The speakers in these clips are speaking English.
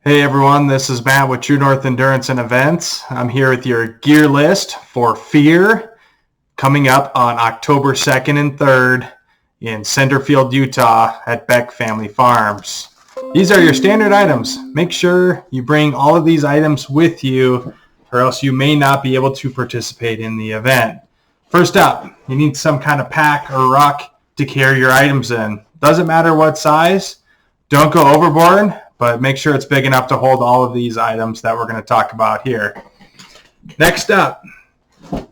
Hey everyone, this is Matt with True North Endurance and Events. I'm here with your gear list for Fear coming up on October 2nd and 3rd in Centerfield, Utah at Beck Family Farms. These are your standard items. Make sure you bring all of these items with you or else you may not be able to participate in the event. First up, you need some kind of pack or ruck to carry your items in. Doesn't matter what size. Don't go overboard, but make sure it's big enough to hold all of these items that we're going to talk about here. Next up,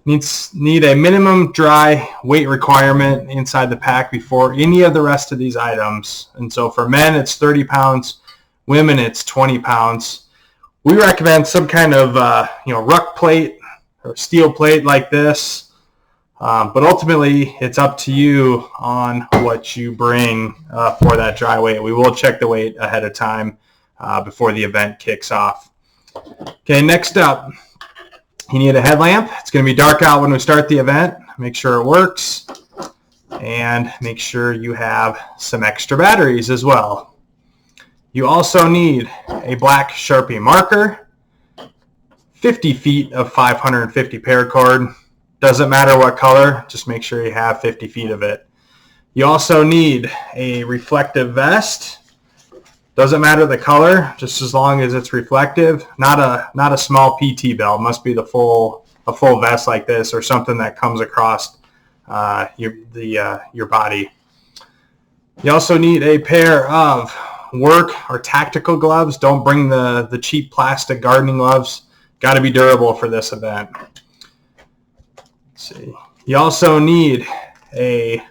need a minimum dry weight requirement inside the pack before any of the rest of these items. And so for men, it's 30 pounds. Women, it's 20 pounds. We recommend some kind of ruck plate or steel plate like this. But ultimately, it's up to you on what you bring for that dry weight. We will check the weight ahead of time before the event kicks off. Okay, next up, you need a headlamp. It's going to be dark out when we start the event. Make sure it works. And make sure you have some extra batteries as well. You also need a black Sharpie marker, 50 feet of 550 paracord. Doesn't matter what color, just make sure you have 50 feet of it. You also need a reflective vest. Doesn't matter the color, just as long as it's reflective. Not a small PT belt. It must be a full vest like this or something that comes across your body. You also need a pair of work or tactical gloves. Don't bring the cheap plastic gardening gloves. Got to be durable for this event. See. You also need a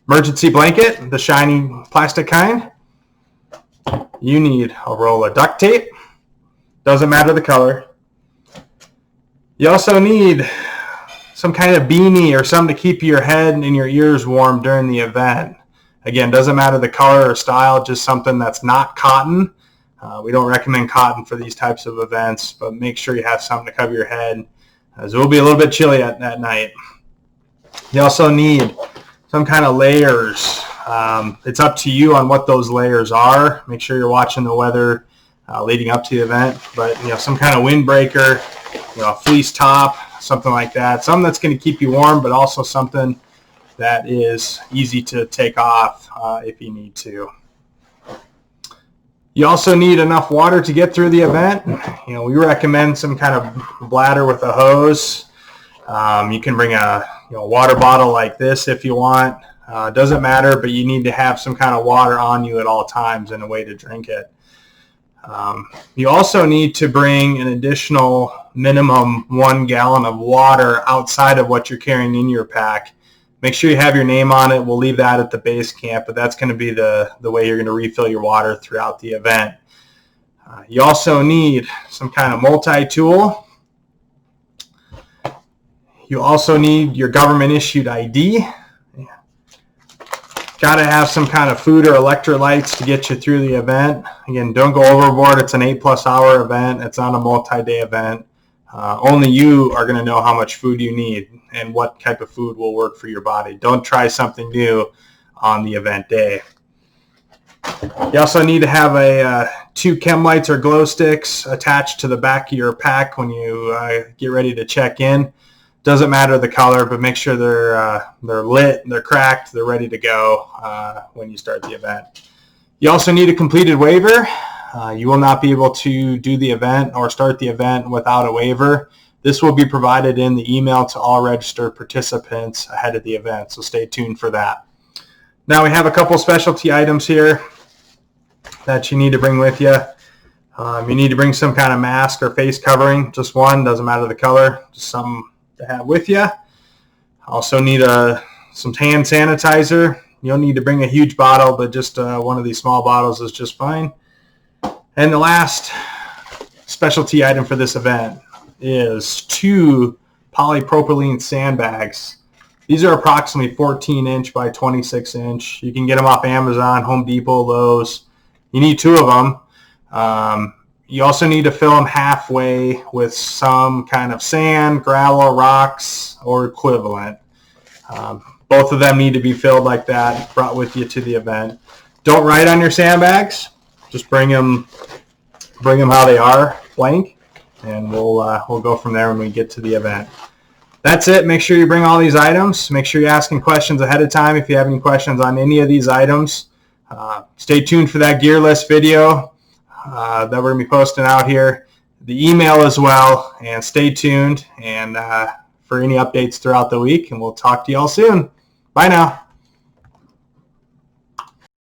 emergency blanket, the shiny plastic kind. You need a roll of duct tape. Doesn't matter the color. You also need some kind of beanie or something to keep your head and your ears warm during the event. Again, doesn't matter the color or style, just something that's not cotton. We don't recommend cotton for these types of events, but make sure you have something to cover your head, as it will be a little bit chilly at night. You also need some kind of layers. It's up to you on what those layers are. Make sure you're watching the weather leading up to the event. But some kind of windbreaker, a fleece top, something like that. Something that's going to keep you warm, but also something that is easy to take off if you need to. You also need enough water to get through the event. We recommend some kind of bladder with a hose. You can bring a water bottle like this if you want. Doesn't matter, but you need to have some kind of water on you at all times and a way to drink it. You also need to bring an additional minimum 1 gallon of water outside of what you're carrying in your pack. Make sure you have your name on it. We'll leave that at the base camp, but that's going to be the way you're going to refill your water throughout the event. You also need some kind of multi-tool. You also need your government-issued ID. Got to have some kind of food or electrolytes to get you through the event. Again, don't go overboard. It's an 8+ hour event. It's not a multi-day event. Only you are going to know how much food you need and what type of food will work for your body. Don't try something new on the event day. You also need to have 2 chem lights or glow sticks attached to the back of your pack when you get ready to check in. Doesn't matter the color, but make sure they're lit, they're cracked, they're ready to go when you start the event. You also need a completed waiver. You will not be able to do the event or start the event without a waiver. This will be provided in the email to all registered participants ahead of the event, so stay tuned for that. Now we have a couple specialty items here that you need to bring with you. You need to bring some kind of mask or face covering, just one, doesn't matter the color, just something to have with you. Also need some hand sanitizer. You don't need to bring a huge bottle, but just one of these small bottles is just fine. And the last specialty item for this event is 2 polypropylene sandbags. These are approximately 14 inch by 26 inch. You can get them off Amazon, Home Depot, Lowe's. You need 2 of them. You also need to fill them halfway with some kind of sand, gravel, rocks, or equivalent. Both of them need to be filled like that, brought with you to the event. Don't write on your sandbags. Just bring them bring them how they are, blank, and we'll go from there when we get to the event. That's it. Make sure you bring all these items. Make sure you're asking questions ahead of time if you have any questions on any of these items. Stay tuned for that gear list video that we're going to be posting out here. The email as well, and stay tuned and for any updates throughout the week, and we'll talk to you all soon. Bye now.